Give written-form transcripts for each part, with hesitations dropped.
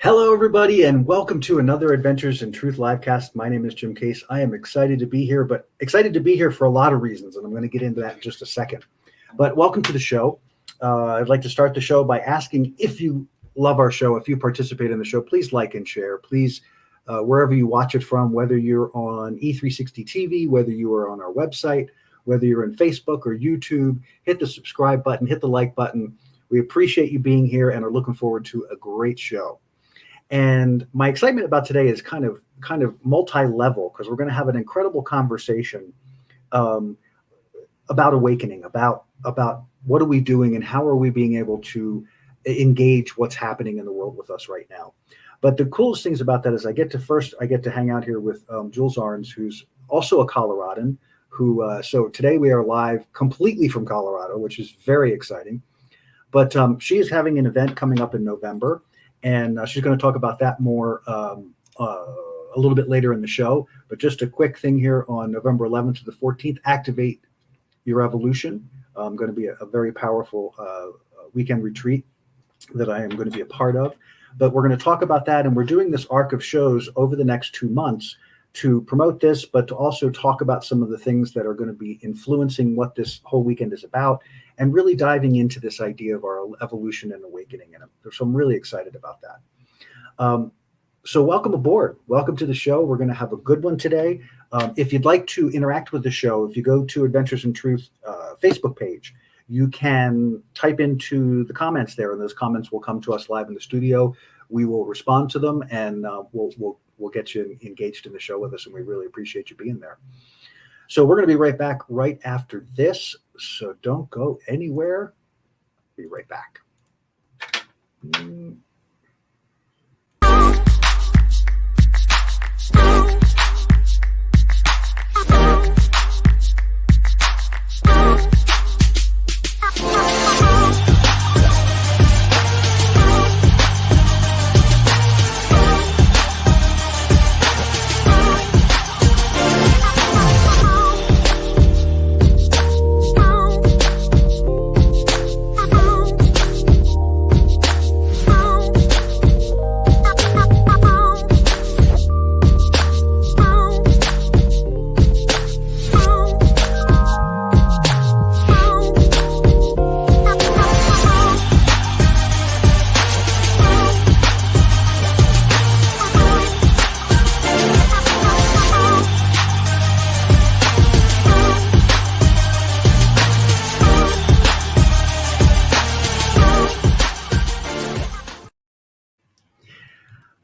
Hello, everybody, and welcome to another Adventures in Truth livecast. My name is Jim Case. I am excited to be here, but excited to be here for a lot of reasons, and I'm going to get into that in just a second. But welcome to the show. I'd like to start the show by asking if you love our show, if you participate in the show, please like and share. Please, wherever you watch it from, whether you're on E360 TV, whether you are on our website, whether you're in Facebook or YouTube, hit the subscribe button, hit the like button. We appreciate you being here and are looking forward to a great show. And my excitement about today is kind of multi-level, because we're going to have an incredible conversation about awakening, about what are we doing and how are we being able to engage what's happening in the world with us right now. But the coolest things about that is I get to hang out here with Jewels Arnes, who's also a Coloradan. So today we are live completely from Colorado, which is very exciting. But she is having an event coming up in November. And she's going to talk about that more a little bit later in the show. But just a quick thing here on November 11th to the 14th, Activate Your Evolution. Going to be a very powerful weekend retreat that I am going to be a part of. But we're going to talk about that. And we're doing this arc of shows over the next 2 months to promote this, but to also talk about some of the things that are going to be influencing what this whole weekend is about, and really diving into this idea of our evolution and awakening. And so I'm really excited about that. So welcome aboard. Welcome to the show. We're going to have a good one today. If you'd like to interact with the show, if you go to Adventures in Truth Facebook page, you can type into the comments there, and those comments will come to us live in the studio. We will respond to them, and we'll get you engaged in the show with us, and we really appreciate you being there. So we're going to be right back right after this, so don't go anywhere. Be right back.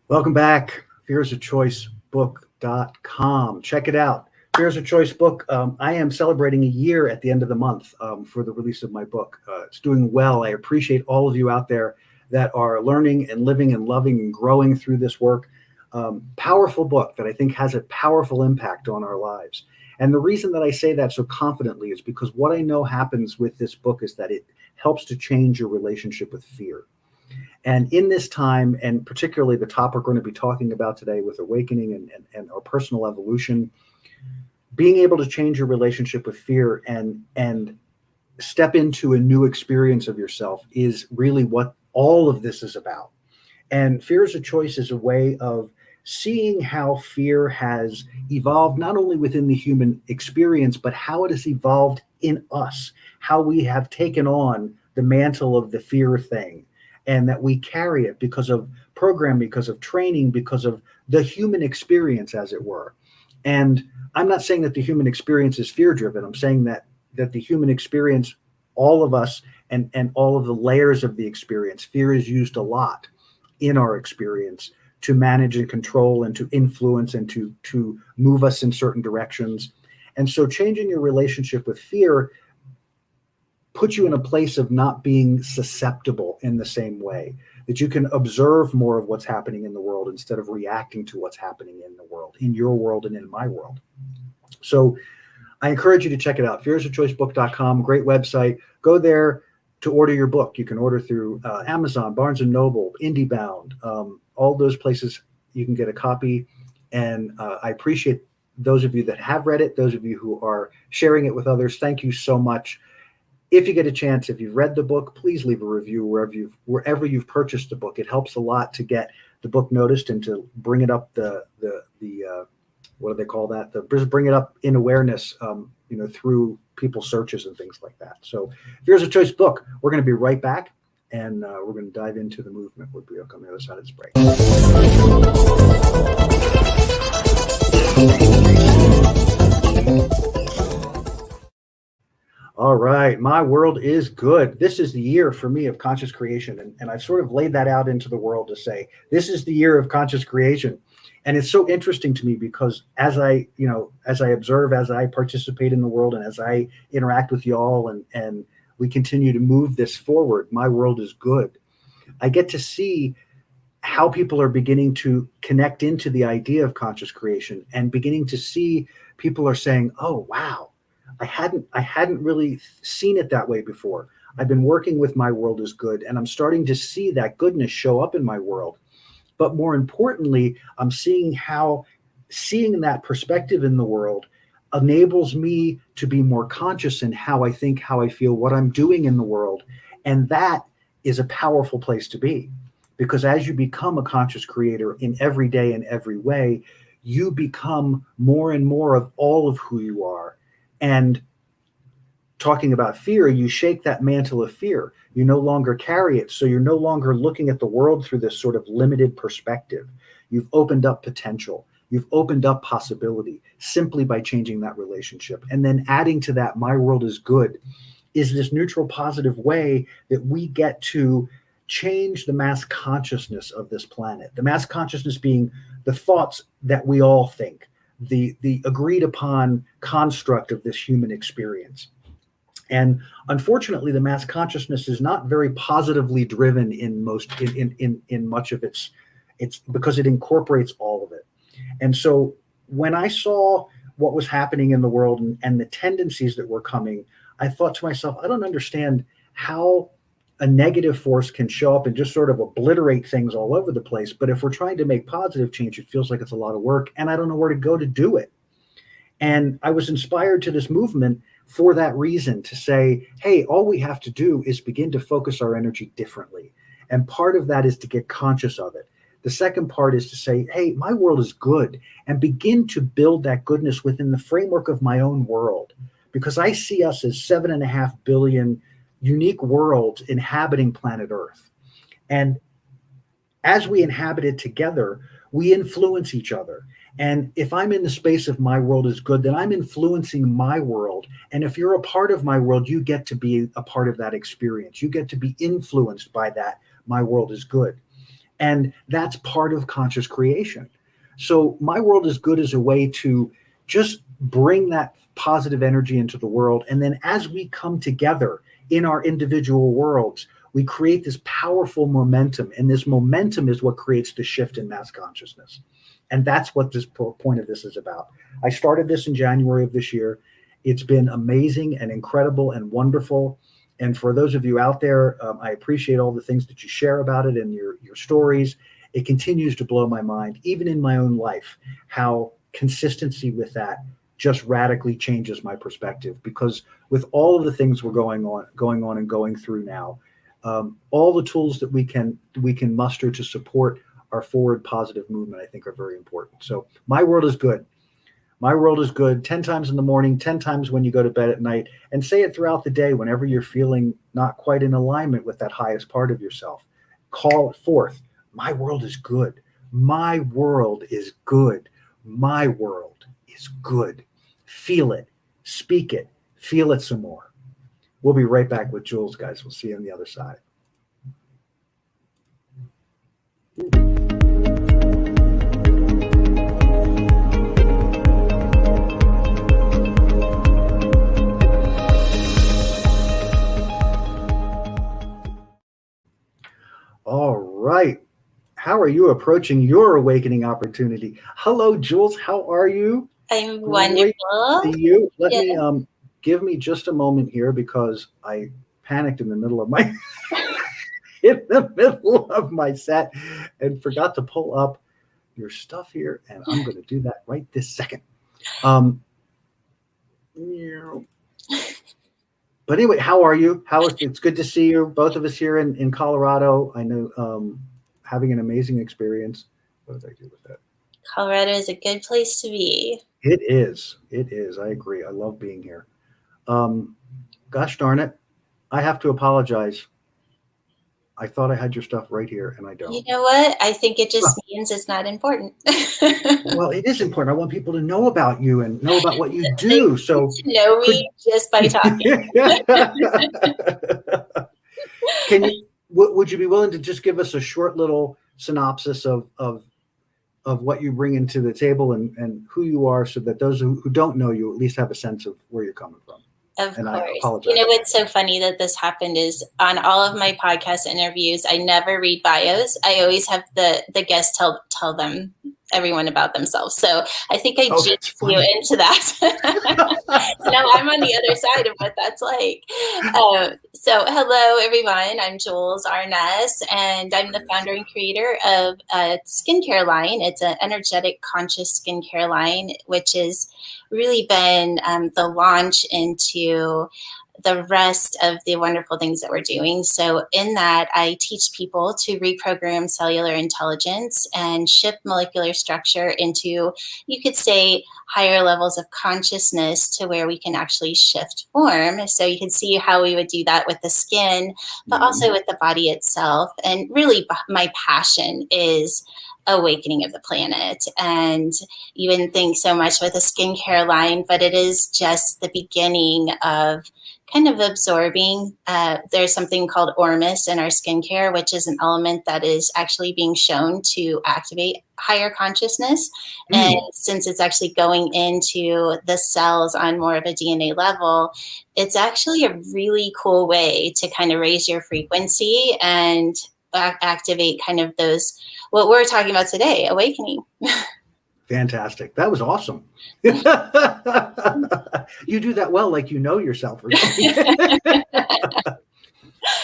Welcome back. fearsachoicebook.com. Check it out. Fears a Choice book. I am celebrating a year at the end of the month for the release of my book. It's doing well. I appreciate all of you out there that are learning and living and loving and growing through this work. Powerful book that I think has a powerful impact on our lives. And the reason that I say that so confidently is because what I know happens with this book is that it helps to change your relationship with fear. And in this time, and particularly the topic we're going to be talking about today with awakening and our personal evolution, being able to change your relationship with fear and step into a new experience of yourself is really what all of this is about. And Fear is a Choice is a way of seeing how fear has evolved, not only within the human experience, but how it has evolved in us, how we have taken on the mantle of the fear thing, and that we carry it because of programming, because of training, because of the human experience, as it were. And I'm not saying that the human experience is fear driven. I'm saying that the human experience, all of us, and all of the layers of the experience, fear is used a lot in our experience to manage and control and to influence and to move us in certain directions. And so changing your relationship with fear puts you in a place of not being susceptible in the same way, that you can observe more of what's happening in the world instead of reacting to what's happening in the world, in your world and in my world. So I encourage you to check it out. fearisachoicebook.com, great website. Go there to order your book. You can order through Amazon, Barnes & Noble, IndieBound, all those places you can get a copy. And I appreciate those of you that have read it, those of you who are sharing it with others. Thank you so much. If you get a chance, if you've read the book, please leave a review wherever you've purchased the book. It helps a lot to get the book noticed and to bring it up the what do they call that? Bring it up in awareness, through people's searches and things like that. So Fear is a Choice book. We're going to be right back, and we're going to dive into the movement. We'll be on the other side of this break. All right, my world is good. This is the year for me of conscious creation, and I've sort of laid that out into the world to say, this is the year of conscious creation. And it's so interesting to me because as I observe, as I participate in the world, and as I interact with y'all, and we continue to move this forward, my world is good. I get to see how people are beginning to connect into the idea of conscious creation, and beginning to see people are saying, oh, wow, I hadn't really seen it that way before. I've been working with my world is good, and I'm starting to see that goodness show up in my world. But more importantly, I'm seeing how seeing that perspective in the world enables me to be more conscious in how I think, how I feel, what I'm doing in the world. And that is a powerful place to be, because as you become a conscious creator in every day and every way, you become more and more of all of who you are. And talking about fear, you shake that mantle of fear. You no longer carry it. So you're no longer looking at the world through this sort of limited perspective. You've opened up potential. You've opened up possibility simply by changing that relationship. And then adding to that, my world is good, is this neutral, positive way that we get to change the mass consciousness of this planet. The mass consciousness being the thoughts that we all think, the agreed upon construct of this human experience. And unfortunately, the mass consciousness is not very positively driven in much of it's because it incorporates all of it. And so when I saw what was happening in the world and the tendencies that were coming, I thought to myself, I don't understand how a negative force can show up and just sort of obliterate things all over the place. But if we're trying to make positive change, it feels like it's a lot of work, and I don't know where to go to do it. And I was inspired to this movement for that reason, to say, hey, all we have to do is begin to focus our energy differently. And part of that is to get conscious of it. The second part is to say, hey, my world is good, and begin to build that goodness within the framework of my own world. Because I see us as 7.5 billion unique worlds inhabiting planet Earth. And as we inhabit it together, we influence each other. And if I'm in the space of my world is good, then I'm influencing my world. And if you're a part of my world, you get to be a part of that experience. You get to be influenced by that. My world is good. And that's part of conscious creation. So my world is good as a way to just bring that positive energy into the world. And then as we come together in our individual worlds, we create this powerful momentum. And this momentum is what creates the shift in mass consciousness. And that's what this point of this is about. I started this in January of this year. It's been amazing and incredible and wonderful. And for those of you out there, I appreciate all the things that you share about it and your stories. It continues to blow my mind, even in my own life, how consistency with that just radically changes my perspective, because with all of the things we're going on and going through now, all the tools that we can muster to support our forward positive movement, I think, are very important. So my world is good. My world is good 10 times in the morning, 10 times when you go to bed at night, and say it throughout the day whenever you're feeling not quite in alignment with that highest part of yourself. Call it forth. My world is good. My world is good. My world is good. Feel it. Speak it. Feel it some more. We'll be right back with Jewels, guys. We'll see you on the other side. All right. How are you approaching your awakening opportunity? Hello, Jewels. How are you? I'm wonderful. Great to see you. Let me give me just a moment here, because I panicked in the middle of my set and forgot to pull up your stuff here, and I'm going to do that right this second. But anyway, how are you? It's good to see you, both of us here in Colorado. I know having an amazing experience. What did I do with that? Colorado is a good place to be. It is. It is. I agree. I love being here. Gosh darn it. I have to apologize. I thought I had your stuff right here, and I don't. You know what? I think it just means it's not important. Well, it is important. I want people to know about you and know about what you do. So to know me just by talking. Would you be willing to just give us a short little synopsis of what you bring into the table and who you are, so that those who don't know you at least have a sense of where you're coming from? Of course. You know what's so funny that this happened is, on all of my podcast interviews, I never read bios. I always have the guests tell them everyone about themselves. So I think I jinxed you into that. So now I'm on the other side of what that's like. So hello, everyone. I'm Jewels Arnes, and I'm the founder and creator of a skincare line. It's an energetic conscious skincare line, which has really been the launch into the rest of the wonderful things that we're doing. So in that, I teach people to reprogram cellular intelligence and shift molecular structure into, you could say, higher levels of consciousness, to where we can actually shift form. So you can see how we would do that with the skin, but also with the body itself. And really, my passion is awakening of the planet. And you wouldn't think so much with a skincare line, but it is just the beginning of kind of absorbing. There's something called Ormus in our skincare, which is an element that is actually being shown to activate higher consciousness. And since it's actually going into the cells on more of a DNA level, it's actually a really cool way to kind of raise your frequency and activate kind of those, what we're talking about today, awakening. Fantastic. That was awesome. You do that well, like you know yourself.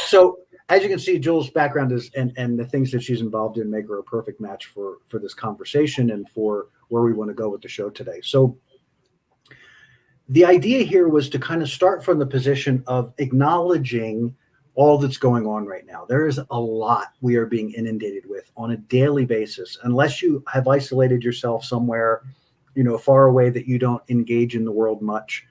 So as you can see, Jewels' background is and the things that she's involved in make her a perfect match for this conversation and for where we want to go with the show today. So the idea here was to kind of start from the position of acknowledging all that's going on right now. There is a lot we are being inundated with on a daily basis. Unless you have isolated yourself somewhere, far away, that you don't engage in the world much.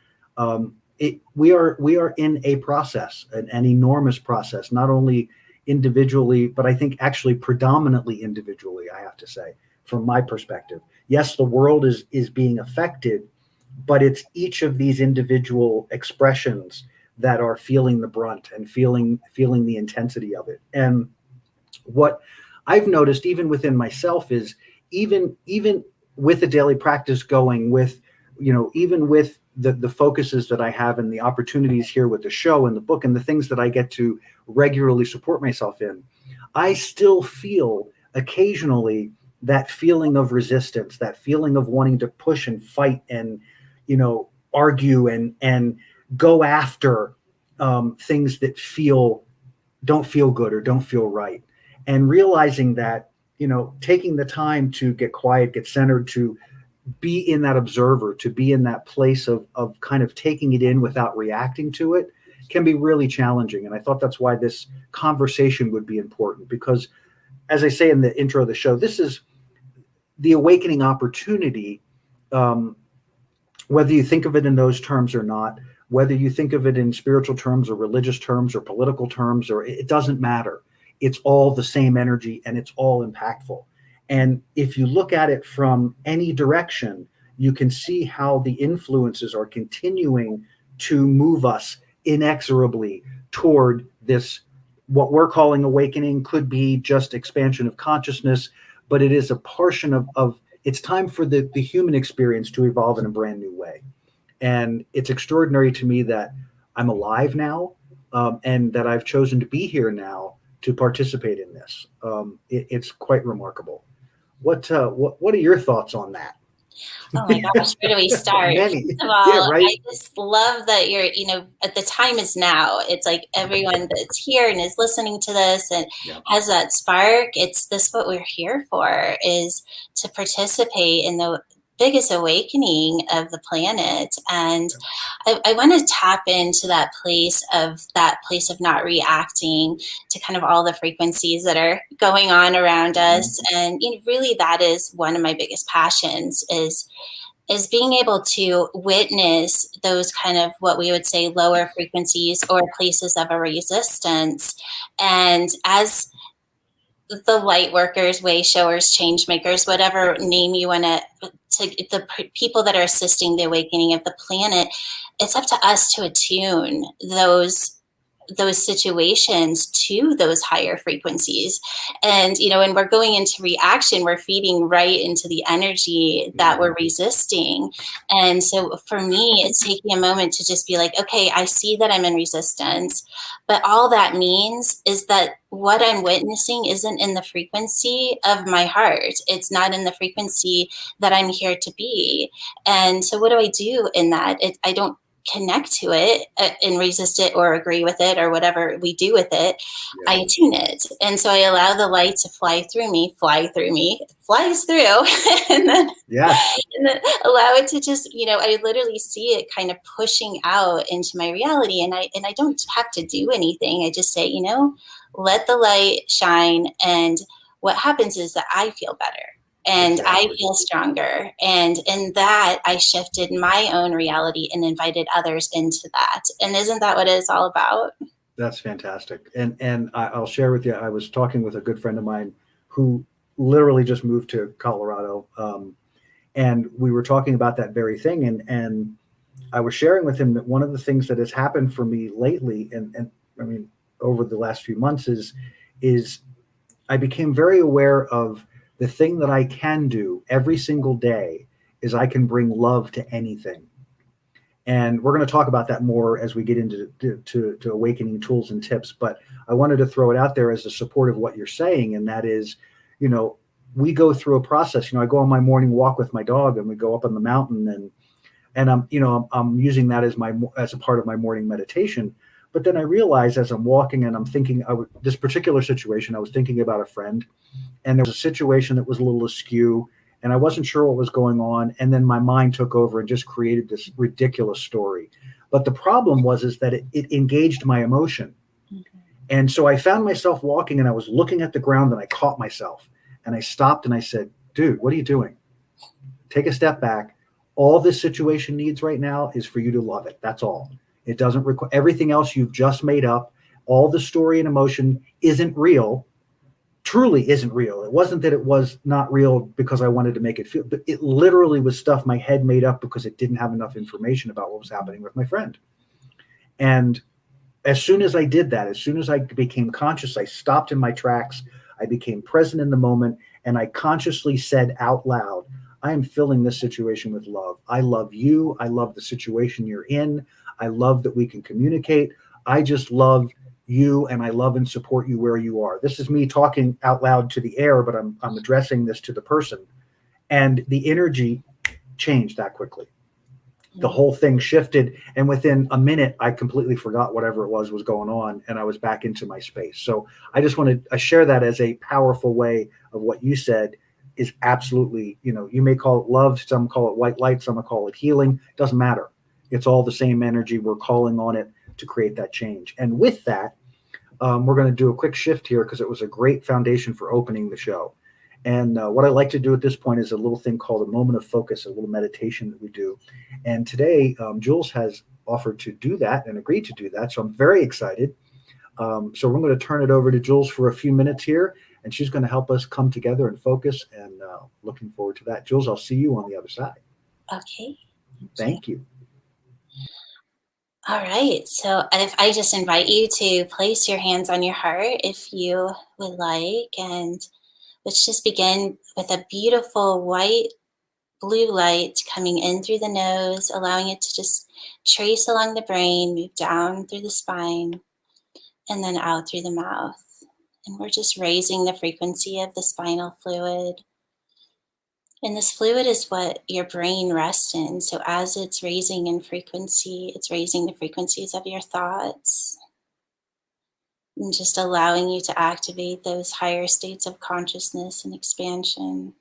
We are in a process, an enormous process, not only individually, but I think actually predominantly individually, I have to say, from my perspective. Yes, the world is being affected, but it's each of these individual expressions that are feeling the brunt and feeling the intensity of it. And what I've noticed, even within myself, is even with the daily practice going, with even with the focuses that I have and the opportunities here with the show and the book and the things that I get to regularly support myself in, I still feel occasionally that feeling of resistance, that feeling of wanting to push and fight and argue and go after things that don't feel good or don't feel right. And realizing that, taking the time to get quiet, get centered, to be in that observer, to be in that place of kind of taking it in without reacting to it, can be really challenging. And I thought that's why this conversation would be important, because as I say in the intro of the show, this is the awakening opportunity, whether you think of it in those terms or not, whether you think of it in spiritual terms or religious terms or political terms, or it doesn't matter. It's all the same energy and it's all impactful. And if you look at it from any direction, you can see how the influences are continuing to move us inexorably toward this, what we're calling awakening. Could be just expansion of consciousness, but it is a portion of it's time for the human experience to evolve in a brand new way. And it's extraordinary to me that I'm alive now, and that I've chosen to be here now to participate in this. It's quite remarkable. What are your thoughts on that? Oh my gosh, where do we start? First of all, right? I just love that you're, the time is now. It's like everyone that's here and is listening to this and has that spark. It's this what we're here for, is to participate in the biggest awakening of the planet. And I want to tap into that place of not reacting to kind of all the frequencies that are going on around us. And really that is one of my biggest passions, is being able to witness those kind of what we would say lower frequencies or places of a resistance. And as the light workers, way showers, change makers, whatever name you want to the people that are assisting the awakening of the planet, it's up to us to attune those situations to those higher frequencies. And, when we're going into reaction, we're feeding right into the energy that we're resisting. And so for me, it's taking a moment to just be like, okay, I see that I'm in resistance, but all that means is that what I'm witnessing isn't in the frequency of my heart. It's not in the frequency that I'm here to be. And so what do I do in that? I don't connect to it and resist it or agree with it or whatever we do with it. I tune it. And so I allow the light to flies through, and then allow it to just, I literally see it kind of pushing out into my reality. And I don't have to do anything. I just say, let the light shine. And what happens is that I feel better. And I feel stronger. And in that, I shifted my own reality and invited others into that. And isn't that what it's all about? That's fantastic. And I'll share with you, I was talking with a good friend of mine who literally just moved to Colorado. And we were talking about that very thing. And I was sharing with him that one of the things that has happened for me lately, and I mean, over the last few months is I became very aware of the thing that I can do every single day is I can bring love to anything. And we're going to talk about that more as we get into to awakening tools and tips. But I wanted to throw it out there as a support of what you're saying. And that is, we go through a process. I go on my morning walk with my dog and we go up on the mountain and I'm using that as a part of my morning meditation. But then I realized as I'm walking and I'm thinking, this particular situation, I was thinking about a friend, and there was a situation that was a little askew, and I wasn't sure what was going on. And then my mind took over and just created this ridiculous story. But the problem is that it engaged my emotion. Okay. And so I found myself walking and I was looking at the ground and I caught myself and I stopped and I said, dude, what are you doing? Take a step back. All this situation needs right now is for you to love it. That's all. It doesn't require everything else you've just made up. All the story and emotion isn't real, truly isn't real. It wasn't that it was not real because I wanted to make it feel, but it literally was stuff my head made up because it didn't have enough information about what was happening with my friend. And as soon as I did that, as soon as I became conscious, I stopped in my tracks. I became present in the moment, and I consciously said out loud, I am filling this situation with love. I love you. I love the situation you're in. I love that we can communicate. I just love you, and I love and support you where you are. This is me talking out loud to the air, but I'm addressing this to the person. And the energy changed that quickly. The whole thing shifted, and within a minute, I completely forgot whatever it was going on, and I was back into my space. So I just wanted to share that as a powerful way of what you said. is absolutely, you may call it love, some call it white light, some call it healing. Doesn't matter. It's all the same energy. We're calling on it to create that change. And with that, we're going to do a quick shift here because it was a great foundation for opening the show. And what I like to do at this point is a little thing called a moment of focus, a little meditation that we do. And today, Jules has offered to do that and agreed to do that. So I'm very excited. So we're going to turn it over to Jules for a few minutes here, and she's going to help us come together and focus. And looking forward to that. Jules, I'll see you on the other side. Okay. Thank you. All right. So if I just invite you to place your hands on your heart if you would like, and let's just begin with a beautiful white blue light coming in through the nose, allowing it to just trace along the brain, move down through the spine, and then out through the mouth. And we're just raising the frequency of the spinal fluid. And this fluid is what your brain rests in. So as it's raising in frequency, it's raising the frequencies of your thoughts and just allowing you to activate those higher states of consciousness and expansion.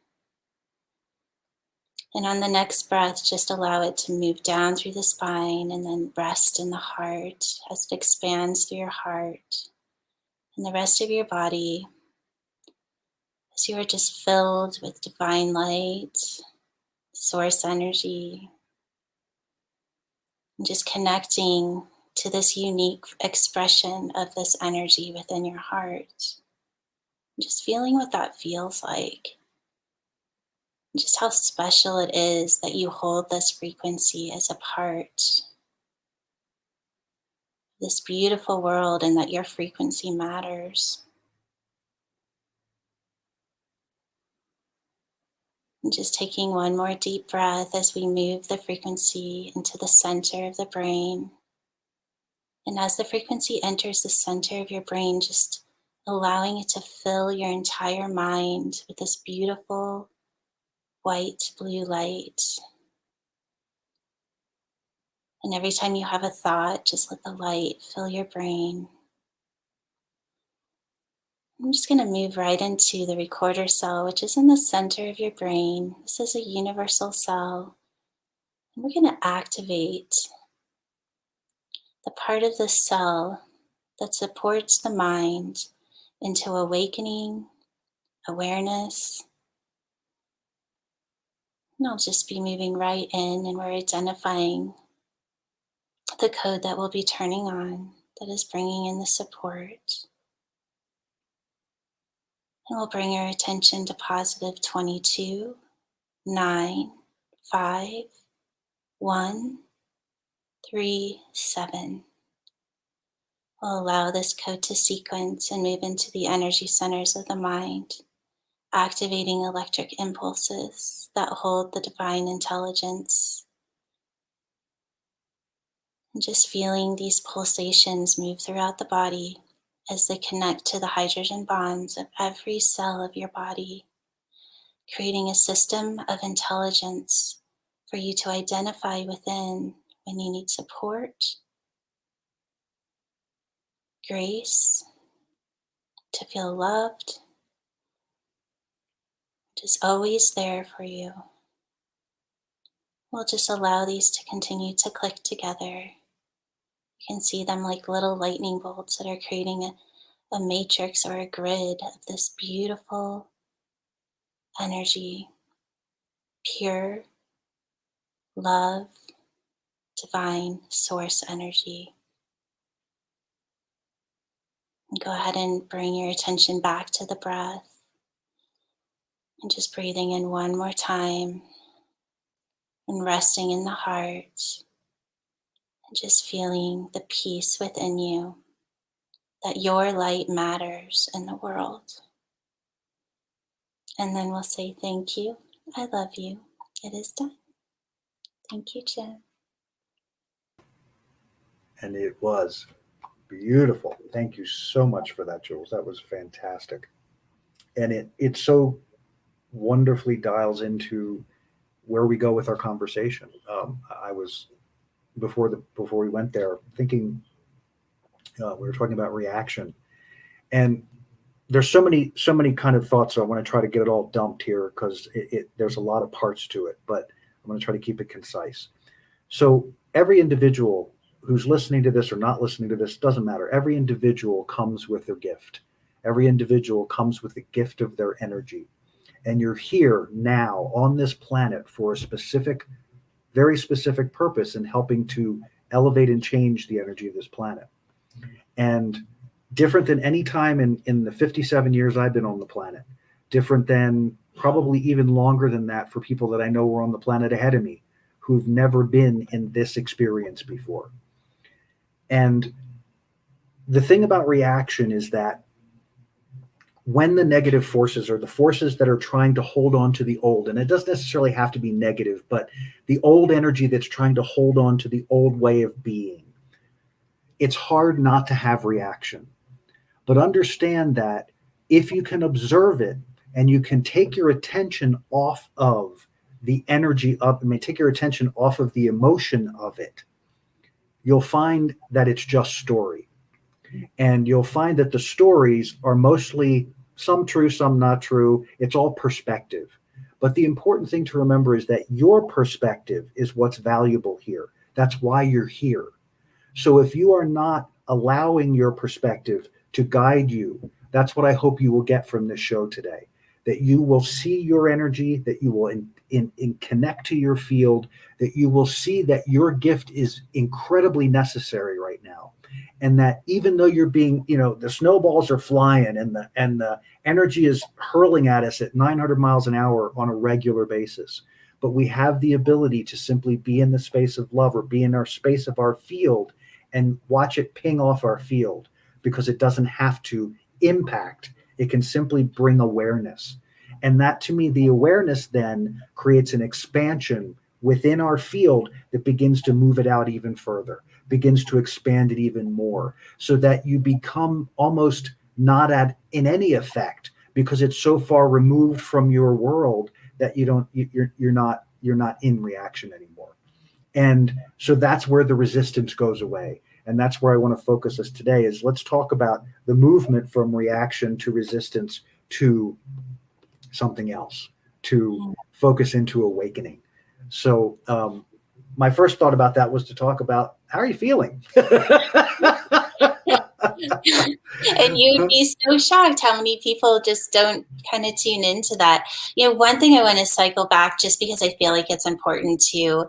And on the next breath, just allow it to move down through the spine and then rest in the heart as it expands through your heart and the rest of your body. As you are just filled with divine light, source energy, and just connecting to this unique expression of this energy within your heart. And just feeling what that feels like. And just how special it is that you hold this frequency as a part of this beautiful world and that your frequency matters. And just taking one more deep breath as we move the frequency into the center of the brain. And as the frequency enters the center of your brain, just allowing it to fill your entire mind with this beautiful white blue light. And every time you have a thought, just let the light fill your brain. I'm just going to move right into the recorder cell, which is in the center of your brain. This is a universal cell. And we're going to activate the part of the cell that supports the mind into awakening, awareness. And I'll just be moving right in, and we're identifying the code that we'll be turning on that is bringing in the support. And we'll bring our attention to positive 22, 9, 5, 1, 3, 7. We'll allow this code to sequence and move into the energy centers of the mind, activating electric impulses that hold the divine intelligence. And just feeling these pulsations move throughout the body as they connect to the hydrogen bonds of every cell of your body, creating a system of intelligence for you to identify within when you need support, grace, to feel loved, just always there for you. We'll just allow these to continue to click together. You can see them like little lightning bolts that are creating a matrix or a grid of this beautiful energy, pure love, divine source energy. And go ahead and bring your attention back to the breath and just breathing in one more time and resting in the heart and just feeling the peace within you, that your light matters in the world. And then we'll say thank you, I love you, it is done. Thank you, Jen. And it was beautiful. Thank you so much for that, Jules. That was fantastic. And it so wonderfully dials into where we go with our conversation. I was before we went there thinking we were talking about reaction, and there's so many kind of thoughts. So I want to try to get it all dumped here because there's a lot of parts to it, but I'm going to try to keep it concise. So every individual who's listening to this or not listening to this, doesn't matter. Every individual comes with their gift. Every individual comes with the gift of their energy. And you're here now on this planet for a specific, very specific purpose in helping to elevate and change the energy of this planet. And different than any time in the 57 years I've been on the planet, different than probably even longer than that for people that I know were on the planet ahead of me who've never been in this experience before. And the thing about reaction is that when the negative forces or the forces that are trying to hold on to the old, and it doesn't necessarily have to be negative, but the old energy that's trying to hold on to the old way of being, it's hard not to have reaction. But understand that if you can observe it and you can take your attention off of the energy of, take your attention off of the emotion of it, you'll find that it's just story. And you'll find that the stories are mostly some true, some not true. It's all perspective. But the important thing to remember is that your perspective is what's valuable here. That's why you're here. So if you are not allowing your perspective to guide you, that's what I hope you will get from this show today. That you will see your energy, that you will connect to your field, that you will see that your gift is incredibly necessary right now. And that even though you're being, the snowballs are flying and the energy is hurling at us at 900 miles an hour on a regular basis, but we have the ability to simply be in the space of love or be in our space of our field and watch it ping off our field, because it doesn't have to impact. It can simply bring awareness. And that, to me, the awareness then creates an expansion within our field that begins to move it out even further, begins to expand it even more, so that you become almost not in any effect, because it's so far removed from your world that you're not in reaction anymore. And so that's where the resistance goes away. And that's where I want to focus us today is let's talk about the movement from reaction to resistance to something else, to focus into awakening. So my first thought about that was to talk about, how are you feeling? And you'd be so shocked how many people just don't kind of tune into that. One thing I want to cycle back, just because I feel like it's important to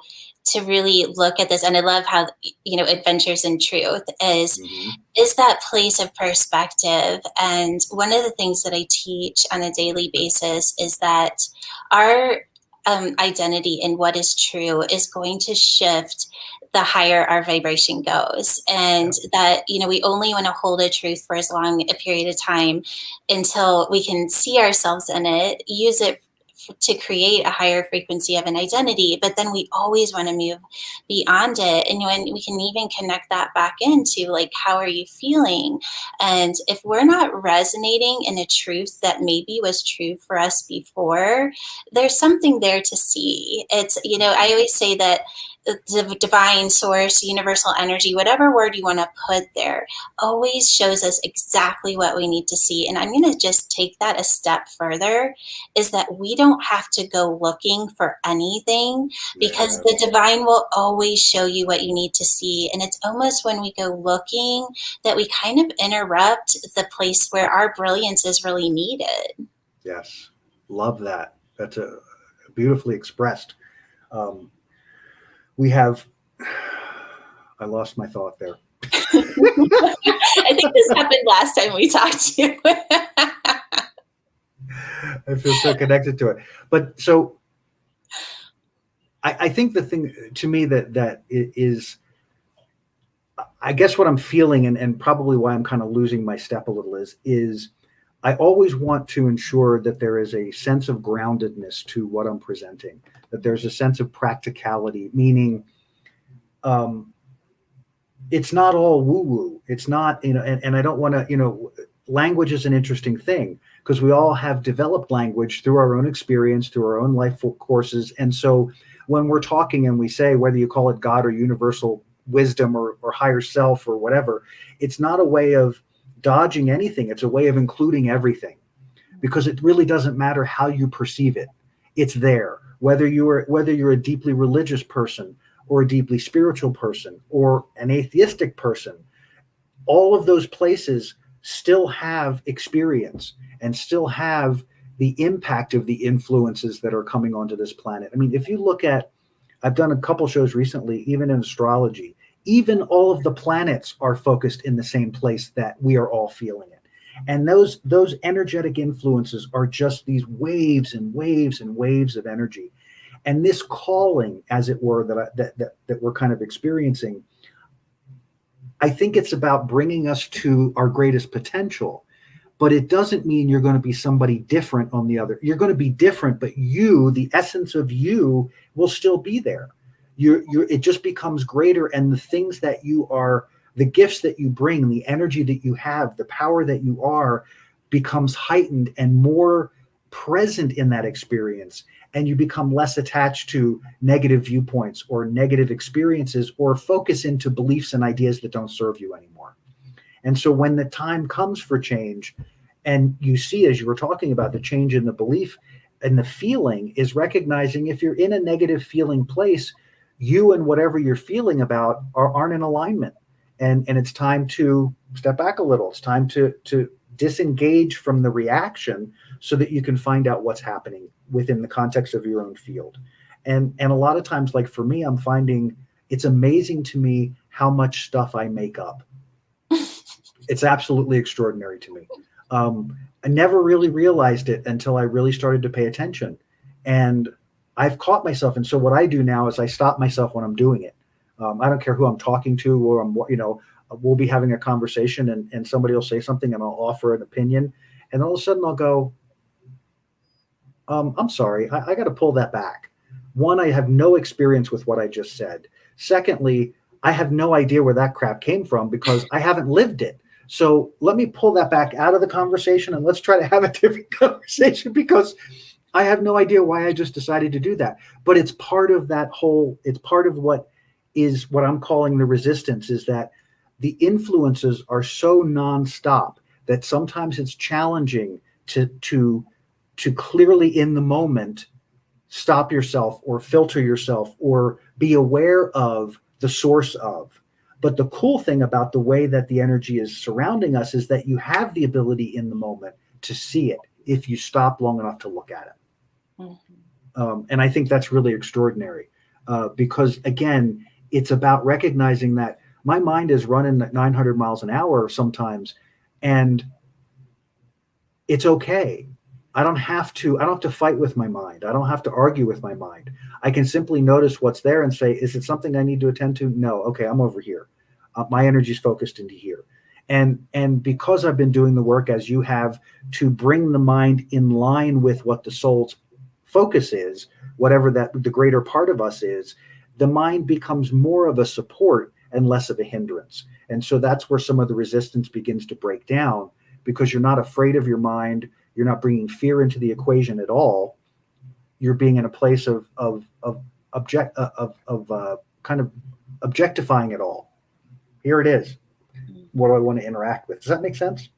really look at this, and I love how Adventures in Truth is that place of perspective. And one of the things that I teach on a daily basis is that our identity in what is true is going to shift the higher our vibration goes, and that we only want to hold a truth for as long a period of time until we can see ourselves in it, use it to create a higher frequency of an identity, but then we always want to move beyond it. And when we can even connect that back into, like, how are you feeling? And if we're not resonating in a truth that maybe was true for us before, there's something there to see. It's, I always say that the divine source, universal energy, whatever word you want to put there, always shows us exactly what we need to see. And I'm going to just take that a step further, is that we don't have to go looking for anything, because the divine will always show you what you need to see. And it's almost when we go looking that we kind of interrupt the place where our brilliance is really needed. Yes. Love that. That's a beautifully expressed. I lost my thought there. I think this happened last time we talked to you. I feel so connected to it. But so I think the thing to me that is, I guess what I'm feeling and probably why I'm kind of losing my step a little is I always want to ensure that there is a sense of groundedness to what I'm presenting, that there's a sense of practicality, meaning it's not all woo-woo. It's not, and I don't want to, language is an interesting thing, because we all have developed language through our own experience, through our own life courses. And so when we're talking and we say, whether you call it God or universal wisdom or higher self or whatever, it's not a way of dodging anything. It's a way of including everything, because it really doesn't matter how you perceive it. It's there. Whether you're a deeply religious person or a deeply spiritual person or an atheistic person, all of those places still have experience and still have the impact of the influences that are coming onto this planet. I mean, if you look at, I've done a couple shows recently, even in astrology, even all of the planets are focused in the same place that we are all feeling it. And those energetic influences are just these waves and waves and waves of energy. And this calling, as it were, that we're kind of experiencing, I think it's about bringing us to our greatest potential. But it doesn't mean you're going to be somebody different on the other. You're going to be different, but you, the essence of you, will still be there. It just becomes greater, and the things that you are, the gifts that you bring, the energy that you have, the power that you are, becomes heightened and more present in that experience. And you become less attached to negative viewpoints or negative experiences, or focus into beliefs and ideas that don't serve you anymore. And so when the time comes for change, and you see, as you were talking about, the change in the belief and the feeling, is recognizing if you're in a negative feeling place, you and whatever you're feeling about aren't in alignment. And it's time to step back a little. It's time to disengage from the reaction so that you can find out what's happening within the context of your own field. And a lot of times, like for me, I'm finding it's amazing to me how much stuff I make up. It's absolutely extraordinary to me. I never really realized it until I really started to pay attention. And I've caught myself. And so what I do now is I stop myself when I'm doing it. I don't care who I'm talking to, or we'll be having a conversation and somebody will say something and I'll offer an opinion. And all of a sudden I'll go, I'm sorry, I got to pull that back. One, I have no experience with what I just said. Secondly, I have no idea where that crap came from because I haven't lived it. So let me pull that back out of the conversation and let's try to have a different conversation, because I have no idea why I just decided to do that. But it's part of that whole, it's part of what I'm calling the resistance, is that the influences are so nonstop that sometimes it's challenging to clearly in the moment stop yourself or filter yourself or be aware of the source of. But the cool thing about the way that the energy is surrounding us is that you have the ability in the moment to see it if you stop long enough to look at it. Mm-hmm. And I think that's really extraordinary because, again, it's about recognizing that my mind is running at 900 miles an hour sometimes, and it's okay. I don't have to fight with my mind. I don't have to argue with my mind. I can simply notice what's there and say, is it something I need to attend to? No. Okay, I'm over here. My energy is focused into here. And because I've been doing the work as you have to bring the mind in line with what the soul's focus is, whatever that the greater part of us is, the mind becomes more of a support and less of a hindrance. And so that's where some of the resistance begins to break down, because you're not afraid of your mind. You're not bringing fear into the equation at all. You're being in a place of kind of objectifying it all. Here it is. What do I want to interact with? Does that make sense?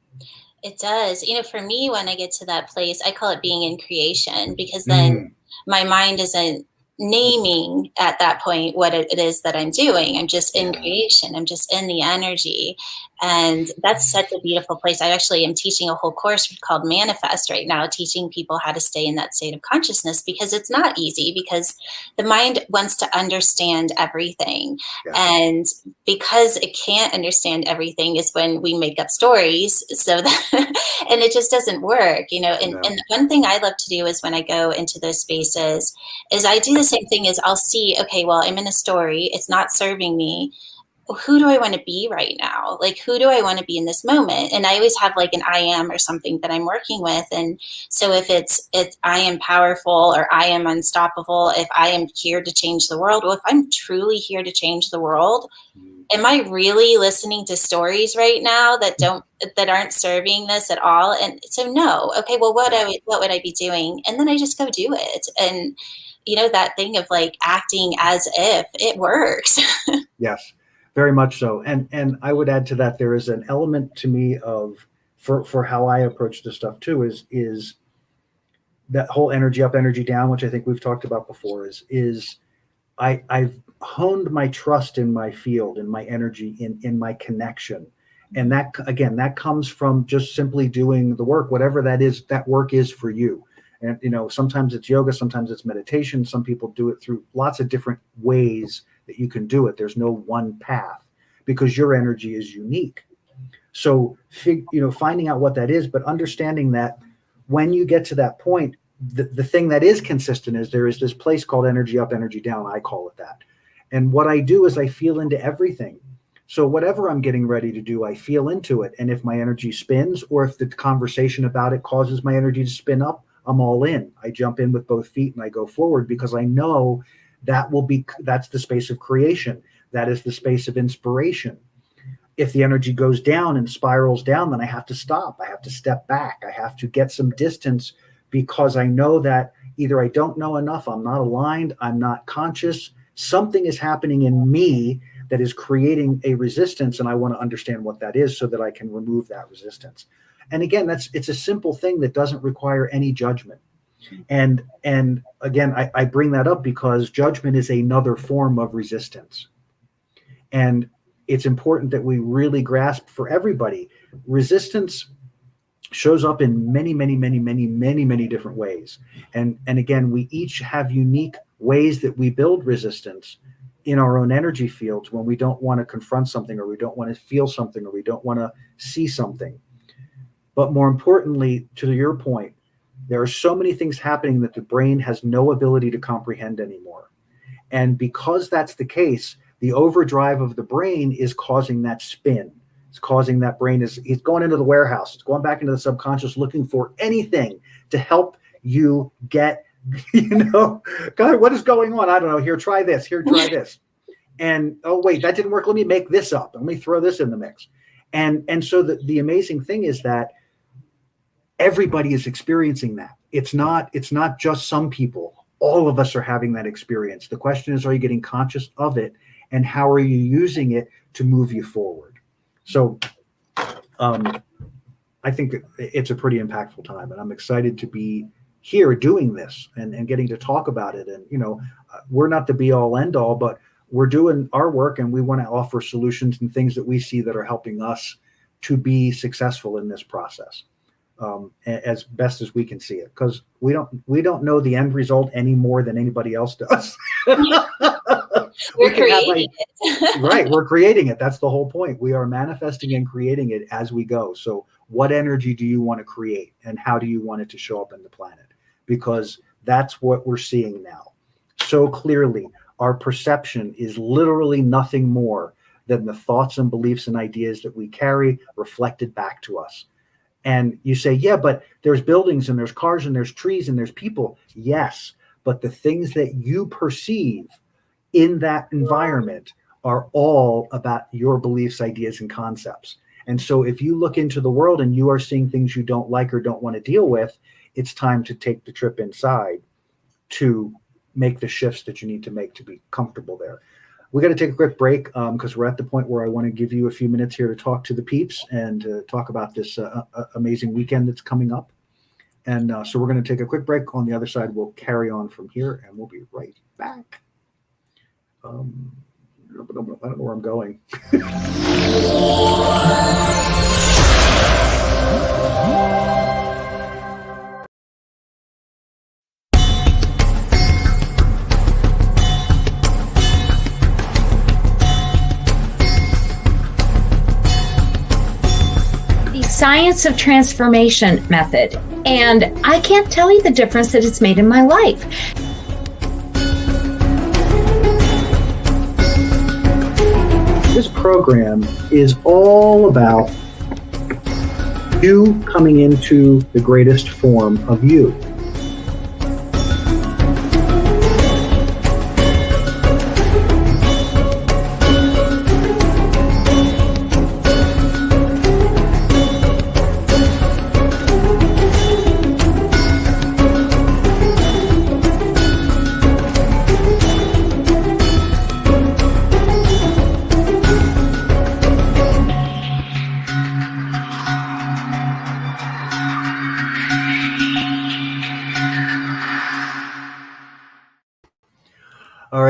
It does. For me, when I get to that place, I call it being in creation, because then my mind isn't naming at that point what it is that I'm doing. I'm just in creation. I'm just in the energy. And that's such a beautiful place. I actually am teaching a whole course called Manifest right now, teaching people how to stay in that state of consciousness, because it's not easy, because the mind wants to understand everything. Yeah. And because it can't understand everything is when we make up stories. So that, and it just doesn't work, And the one thing I love to do is when I go into those spaces is I do the same thing. Is I'll see, okay, well, I'm in a story. It's not serving me. Who do I want to be right now? Like, who do I want to be in this moment? And I always have like an I am or something that I'm working with. And so if it's I am powerful, or I am unstoppable, if I am here to change the world, well, if I'm truly here to change the world, am I really listening to stories right now that aren't serving this at all? And so no. Okay, well, what would I be doing? And then I just go do it. And that thing of like acting as if it works. Yes. Very much so. And I would add to that, there is an element to me of, for how I approach this stuff too, is that whole energy up, energy down, which I think we've talked about before, is I've honed my trust in my field, in my energy, in my connection. And that, again, that comes from just simply doing the work, whatever that is, that work is for you. And, sometimes it's yoga, sometimes it's meditation. Some people do it through lots of different ways that you can do it. There's no one path because your energy is unique. So, finding out what that is, but understanding that when you get to that point, the thing that is consistent is there is this place called energy up, energy down. I call it that. And what I do is I feel into everything. So whatever I'm getting ready to do, I feel into it. And if my energy spins, or if the conversation about it causes my energy to spin up, I'm all in. I jump in with both feet and I go forward because I know that's the space of creation. That is the space of inspiration. If the energy goes down and spirals down, then I have to stop. I have to step back. I have to get some distance because I know that either I don't know enough, I'm not aligned, I'm not conscious, something is happening in me that is creating a resistance, and I want to understand what that is so that I can remove that resistance. And again, it's a simple thing that doesn't require any judgment. And again, I bring that up because judgment is another form of resistance. And it's important that we really grasp for everybody. Resistance shows up in many, many, many, many, many, many different ways. And again, we each have unique ways that we build resistance in our own energy fields when we don't want to confront something, or we don't want to feel something, or we don't want to see something. But more importantly, to your point, there are so many things happening that the brain has no ability to comprehend anymore. And because that's the case, the overdrive of the brain is causing that spin. It's causing that brain it's going into the warehouse. It's going back into the subconscious looking for anything to help you get, God, what is going on? I don't know. Here, try this. Here, try this. And, oh, wait, that didn't work. Let me make this up. Let me throw this in the mix. And so the amazing thing is that everybody is experiencing that. It's not just some people. All of us are having that experience. The question is, are you getting conscious of it? And how are you using it to move you forward? So I think it's a pretty impactful time, and I'm excited to be here doing this and getting to talk about it. And, we're not the be all end all, but we're doing our work, and we want to offer solutions and things that we see that are helping us to be successful in this process as best as we can see it, because we don't know the end result any more than anybody else does. We're creating it. Right. We're creating it. That's the whole point. We are manifesting and creating it as we go. So what energy do you want to create, and how do you want it to show up in the planet? Because that's what we're seeing now. So clearly, our perception is literally nothing more than the thoughts and beliefs and ideas that we carry reflected back to us. And you say, yeah, but there's buildings and there's cars and there's trees and there's people. Yes, but the things that you perceive in that environment are all about your beliefs, ideas, and concepts. And so if you look into the world and you are seeing things you don't like or don't want to deal with, it's time to take the trip inside to make the shifts that you need to make to be comfortable there. We got to take a quick break because we're at the point where I want to give you a few minutes here to talk to the peeps and talk about this amazing weekend that's coming up. And so we're going to take a quick break. On the other side, we'll carry on from here, and we'll be right back. I don't know where I'm going. Science of Transformation method, and I can't tell you the difference that it's made in my life. This program is all about you coming into the greatest form of you.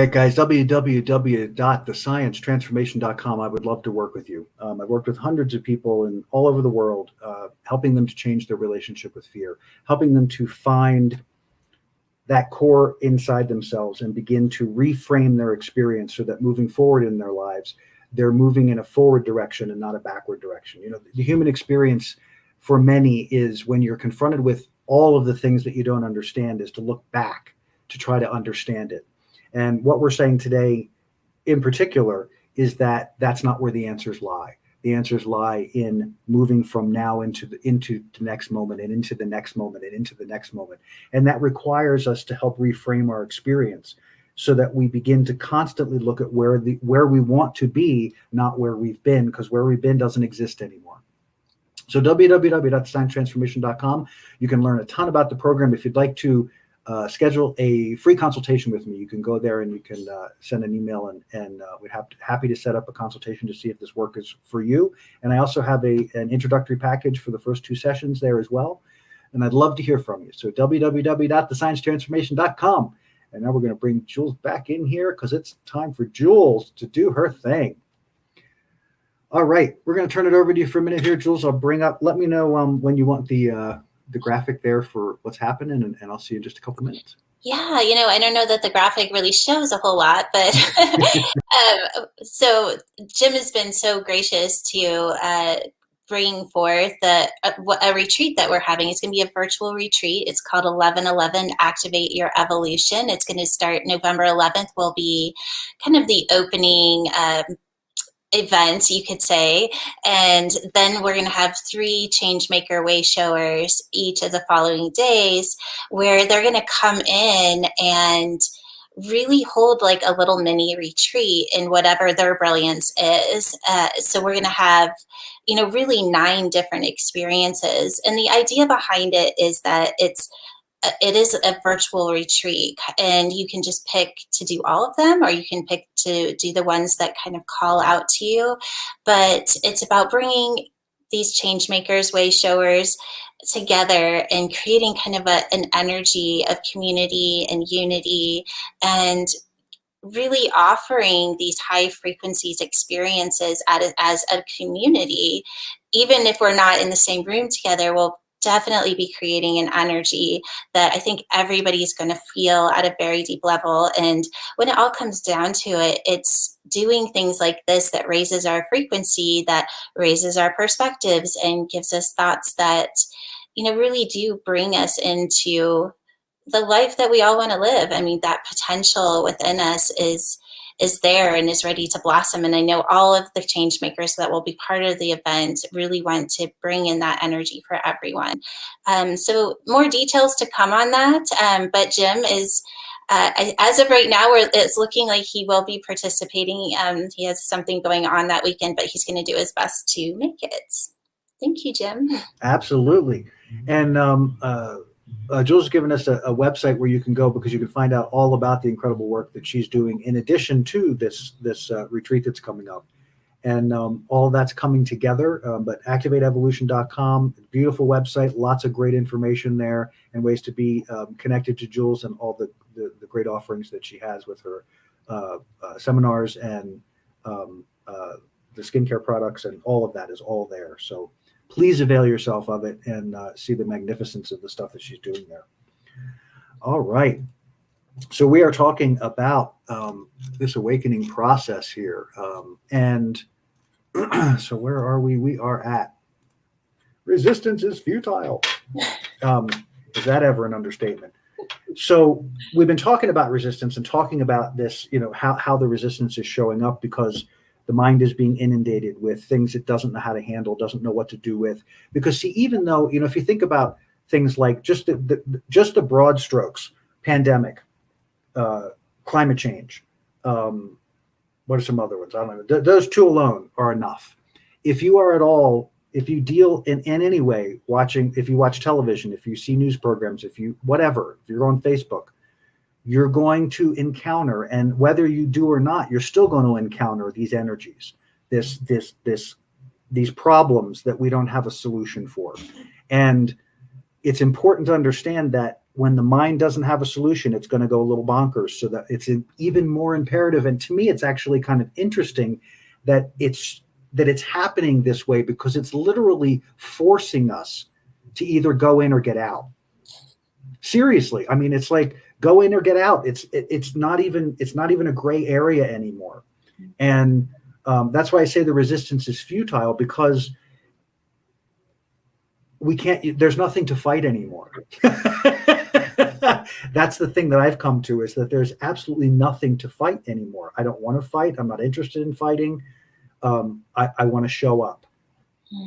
right, guys, www.thesciencetransformation.com. I would love to work with you. I've worked with hundreds of people all over the world, helping them to change their relationship with fear, helping them to find that core inside themselves and begin to reframe their experience so that moving forward in their lives, they're moving in a forward direction and not a backward direction. You know, the human experience for many is, when you're confronted with all of the things that you don't understand, is to look back to try to understand it. And what we're saying today in particular is that that's not where the answers lie. The answers lie in moving from now into the next moment, and into the next moment, and into the next moment. And that requires us to help reframe our experience so that we begin to constantly look at where we want to be, not where we've been, because where we've been doesn't exist anymore. So www.sciencetransformation.com. You can learn a ton about the program. If you'd like to schedule a free consultation with me, you can go there and you can send an email, and we'd happy to set up a consultation to see if this work is for you. And I also have an introductory package for the first 2 sessions there as well. And I'd love to hear from you. So www.thesciencetransformation.com. And now we're going to bring Jewels back in here because it's time for Jewels to do her thing. All right, we're going to turn it over to you for a minute here, Jewels. Let me know when you want the graphic there for what's happening, and I'll see you in just a couple minutes. Yeah, I don't know that the graphic really shows a whole lot, but so Jim has been so gracious to bring forth a retreat that we're having. It's going to be a virtual retreat. It's called 11/11 Activate Your Evolution. It's going to start November 11th. Will be kind of the opening event, you could say, and then we're going to have 3 Changemaker Way showers each of the following days, where they're going to come in and really hold like a little mini retreat in whatever their brilliance is. So we're going to have, really 9 different experiences, and the idea behind it is that it is a virtual retreat, and you can just pick to do all of them, or you can pick to do the ones that kind of call out to you. But it's about bringing these Changemakers, Way showers together and creating kind of an energy of community and unity, and really offering these high frequencies experiences as a community. Even if we're not in the same room together, we'll definitely be creating an energy that I think everybody's going to feel at a very deep level. And when it all comes down to it, it's doing things like this that raises our frequency, that raises our perspectives, and gives us thoughts that, really do bring us into the life that we all want to live. I mean, that potential within us is there and is ready to blossom. And I know all of the change makers that will be part of the event really want to bring in that energy for everyone. So more details to come on that. But Jim is, as of right now, it's looking like he will be participating. He has something going on that weekend, but he's going to do his best to make it. Thank you, Jim. Absolutely. And Jewels has given us a website where you can go, because you can find out all about the incredible work that she's doing in addition to this retreat that's coming up. And all of that's coming together. But activateevolution.com, beautiful website, lots of great information there, and ways to be connected to Jewels and all the great offerings that she has with her seminars and the skincare products, and all of that is all there. So please avail yourself of it and see the magnificence of the stuff that she's doing there. All right. So we are talking about this awakening process here. And so where are we? We are at resistance is futile. Is that ever an understatement? So we've been talking about resistance and talking about this, how the resistance is showing up, because the mind is being inundated with things it doesn't know how to handle, doesn't know what to do with. Because see, even though, if you think about things like just the broad strokes, pandemic, climate change, what are some other ones? I don't know. Those 2 alone are enough. If you deal in any way if you watch television, if you see news programs, if you're on Facebook, you're going to encounter, and whether you do or not, you're still going to encounter these energies, these problems that we don't have a solution for. And it's important to understand that when the mind doesn't have a solution, it's going to go a little bonkers. So that it's even more imperative. And to me, it's actually kind of interesting that it's happening this way, because it's literally forcing us to either go in or get out. Seriously. I mean, it's like go in or get out. It's not even a gray area anymore. And that's why I say the resistance is futile, because there's nothing to fight anymore. That's the thing that I've come to, is that there's absolutely nothing to fight anymore. I don't want to fight. I'm not interested in fighting. I want to show up,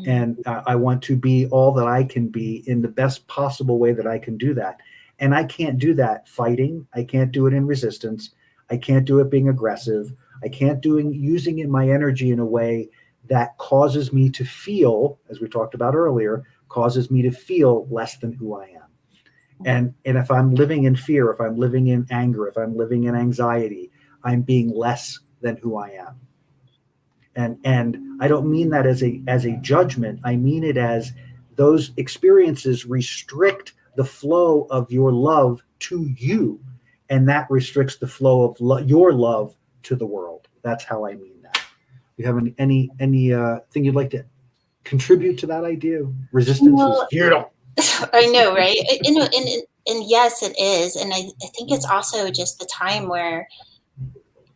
and I want to be all that I can be in the best possible way that I can do that. And I can't do that fighting. I can't do it in resistance. I can't do it being aggressive. I can't do it using my energy in a way that causes me to feel, as we talked about earlier, causes me to feel less than who I am. And if I'm living in fear, if I'm living in anger, if I'm living in anxiety, I'm being less than who I am. And I don't mean that as a judgment. I mean it as those experiences restrict the flow of your love to you, and that restricts the flow of your love to the world. That's how I mean that. Do you have any thing you'd like to contribute to that idea? Resistance is futile. I know, right? And yes, it is. And I think it's also just the time where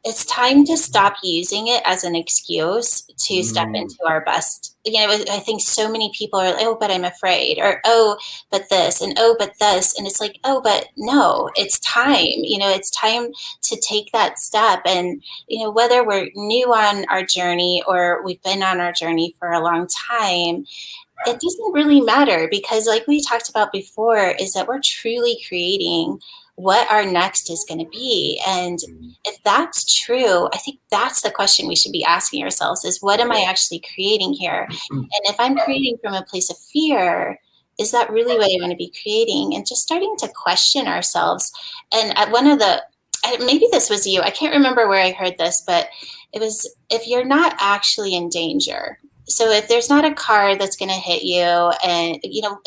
it's time to stop using it as an excuse to step into our best. I think so many people are like, oh, but I'm afraid, or, oh, but this, and oh, but this. And it's like, oh, but no, it's time. It's time to take that step. And, whether we're new on our journey or we've been on our journey for a long time, it doesn't really matter, because like we talked about before, is that we're truly creating what our next is going to be. And if that's true, I think that's the question we should be asking ourselves, is what am I actually creating here? And if I'm creating from a place of fear, is that really what I want to be creating? And just starting to question ourselves. And at one of maybe this was you, I can't remember where I heard this, but it was, if you're not actually in danger, so if there's not a car that's going to hit you, and,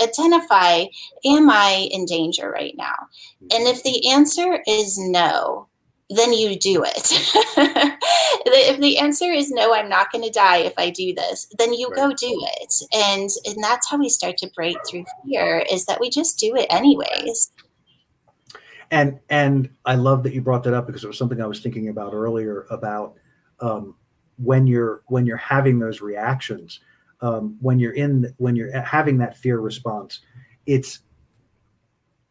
identify, am I in danger right now? And if the answer is no, then you do it. If the answer is no, I'm not going to die if I do this, then you go do it. And that's how we start to break through fear, is that we just do it anyways. And I love that you brought that up, because it was something I was thinking about earlier about, when you're having those reactions, when you're having that fear response, it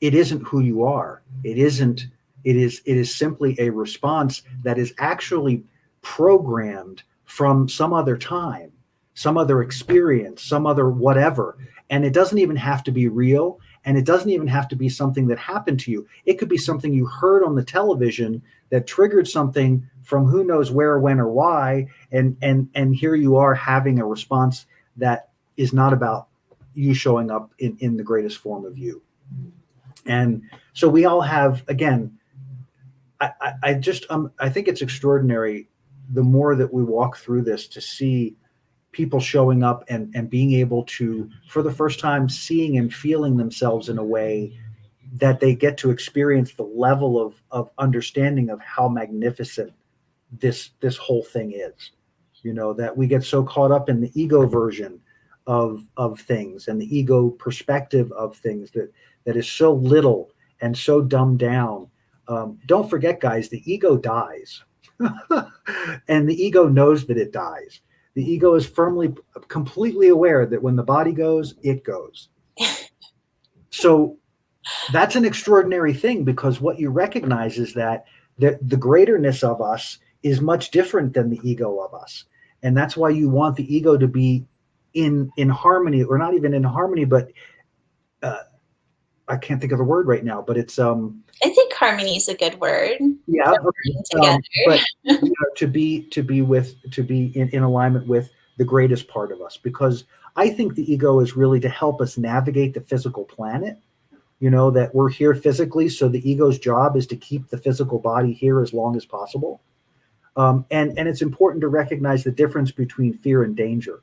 isn't who you are. It is simply a response that is actually programmed from some other time, some other experience, some other whatever. And it doesn't even have to be real. And it doesn't even have to be something that happened to you. It could be something you heard on the television that triggered something from who knows where, when, or why. And here you are having a response that is not about you showing up in the greatest form of you. And so we all have, again, I think it's extraordinary, the more that we walk through this, to see people showing up and being able to, for the first time, seeing and feeling themselves in a way that they get to experience the level of understanding of how magnificent this whole thing is. That we get so caught up in the ego version of things, and the ego perspective of things that is so little and so dumbed down. Don't forget, guys, the ego dies. And the ego knows that it dies. The ego is completely aware that when the body goes, it goes. So that's an extraordinary thing, because what you recognize is that the greaterness of us is much different than the ego of us. And that's why you want the ego to be in harmony, or not even in harmony, but I can't think of the word right now, but it's I think harmony is a good word. Yeah, okay. But to be in alignment with the greatest part of us, because I think the ego is really to help us navigate the physical planet. That we're here physically, so the ego's job is to keep the physical body here as long as possible. And it's important to recognize the difference between fear and danger.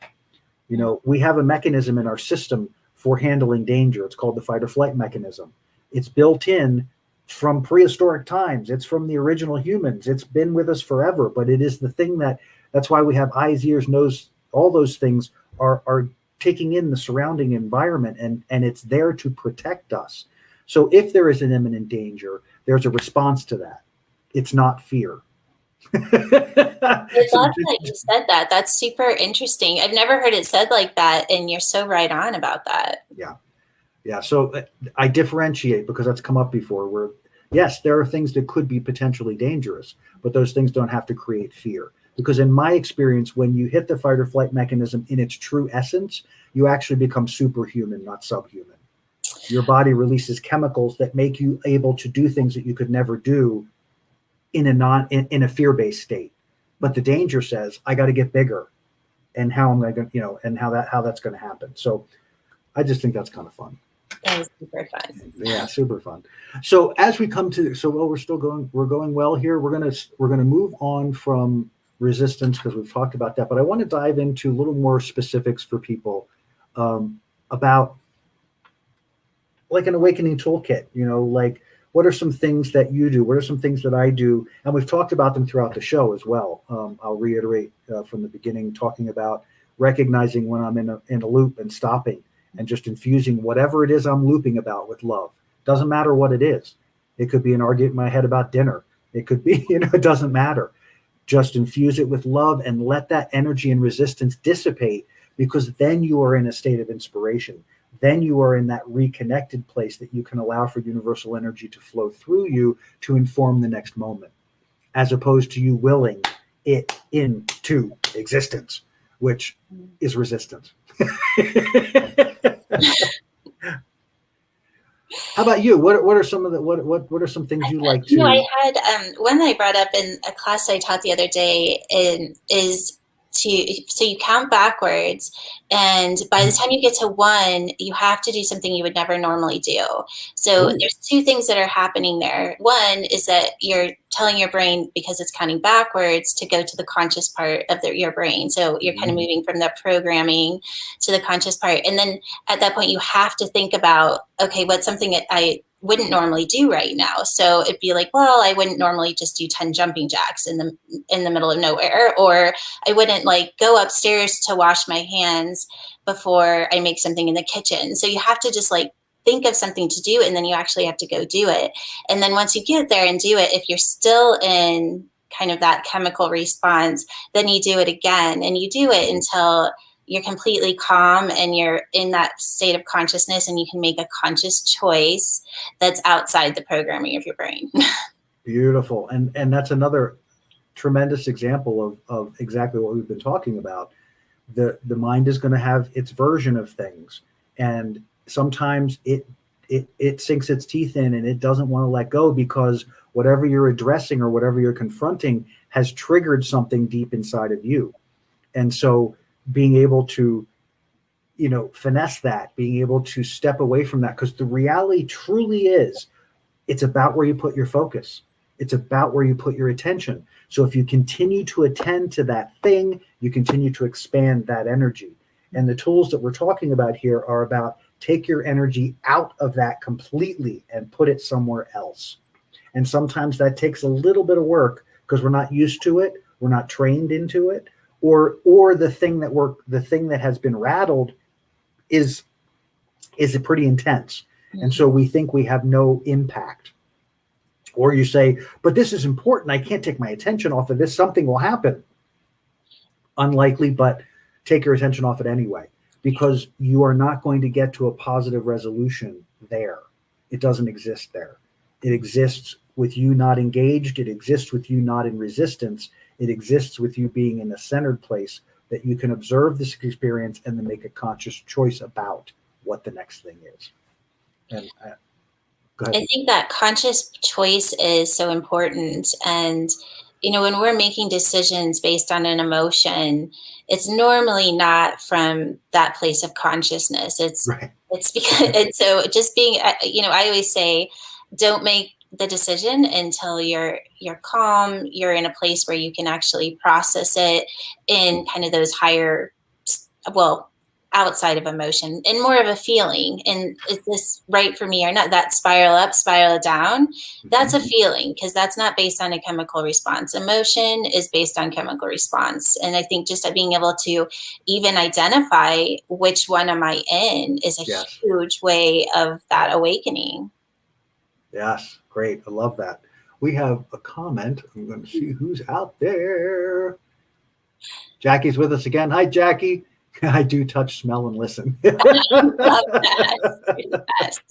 We have a mechanism in our system for handling danger. It's called the fight or flight mechanism. It's built in from prehistoric times. It's from the original humans. It's been with us forever, but it is the thing that's why we have eyes, ears, nose, all those things are taking in the surrounding environment, and it's there to protect us. So if there is an imminent danger, there's a response to that. It's not fear. I love that you said that. That's super interesting. I've never heard it said like that, and you're so right on about that. Yeah. So I differentiate because that's come up before, where yes, there are things that could be potentially dangerous, but those things don't have to create fear. Because in my experience, when you hit the fight or flight mechanism in its true essence, you actually become superhuman, not subhuman. Your body releases chemicals that make you able to do things that you could never do in a fear-based state. But the danger says, I got to get bigger, and how am I going to, and how that's going to happen. So I just think that's kind of fun. That was super fun. Yeah, super fun. So as we come to, we're going well here. We're gonna move on from resistance because we've talked about that, but I want to dive into a little more specifics for people about like an awakening toolkit. Like what are some things that you do? What are some things that I do? And we've talked about them throughout the show as well. I'll reiterate from the beginning, talking about recognizing when I'm in a loop and stopping, and just infusing whatever it is I'm looping about with love. Doesn't matter what it is. It could be an argument in my head about dinner. It could be, it doesn't matter. Just infuse it with love and let that energy and resistance dissipate, because then you are in a state of inspiration. Then you are in that reconnected place that you can allow for universal energy to flow through you to inform the next moment, as opposed to you willing it into existence, which is resistance. How about you? What are some of the what are some things you like to? I had one I brought up in a class I taught the other day, is so you count backwards, and by the time you get to 1, you have to do something you would never normally do. So there's 2 things that are happening there. One is that you're telling your brain, because it's counting backwards, to go to the conscious part of your brain. So you're kind of moving from the programming to the conscious part. And then at that point, you have to think about, okay, what's something that I wouldn't normally do right now? So it'd be like, well, I wouldn't normally just do 10 jumping jacks in the middle of nowhere, or I wouldn't like go upstairs to wash my hands before I make something in the kitchen. So you have to just like think of something to do, and then you actually have to go do it. And then once you get there and do it, if you're still in kind of that chemical response, then you do it again, and you do it until you're completely calm and you're in that state of consciousness, and you can make a conscious choice that's outside the programming of your brain. Beautiful. And that's another tremendous example of exactly what we've been talking about. The mind is going to have its version of things, and sometimes it sinks its teeth in and it doesn't want to let go, because whatever you're addressing or whatever you're confronting has triggered something deep inside of you. And so being able to, finesse that, being able to step away from that, because the reality truly is, it's about where you put your focus. It's about where you put your attention. So if you continue to attend to that thing, you continue to expand that energy. And the tools that we're talking about here are about take your energy out of that completely and put it somewhere else. And sometimes that takes a little bit of work because we're not used to it. We're not trained into it. Or the thing that has been rattled is pretty intense. Mm-hmm. And so we think we have no impact. Or you say, but this is important. I can't take my attention off of this. Something will happen. Unlikely, but take your attention off it anyway, because you are not going to get to a positive resolution there. It doesn't exist there. It exists with you not engaged. It exists with you not in resistance. It exists with you being in a centered place that you can observe this experience and then make a conscious choice about what the next thing is. And go ahead. I think that conscious choice is so important. And, when we're making decisions based on an emotion, it's normally not from that place of consciousness. It's because, and so just being, I always say, don't make the decision until you're calm, you're in a place where you can actually process it in kind of those higher, outside of emotion and more of a feeling. And is this right for me or not? That spiral up, spiral down, that's a feeling, because that's not based on a chemical response. Emotion is based on chemical response. And I think just being able to even identify which one am I in is a huge way of that awakening. Yes, great. I love that. We have a comment. I'm going to see who's out there. Jackie's with us again. Hi, Jackie. I do touch, smell, and listen. Love that. You're the best.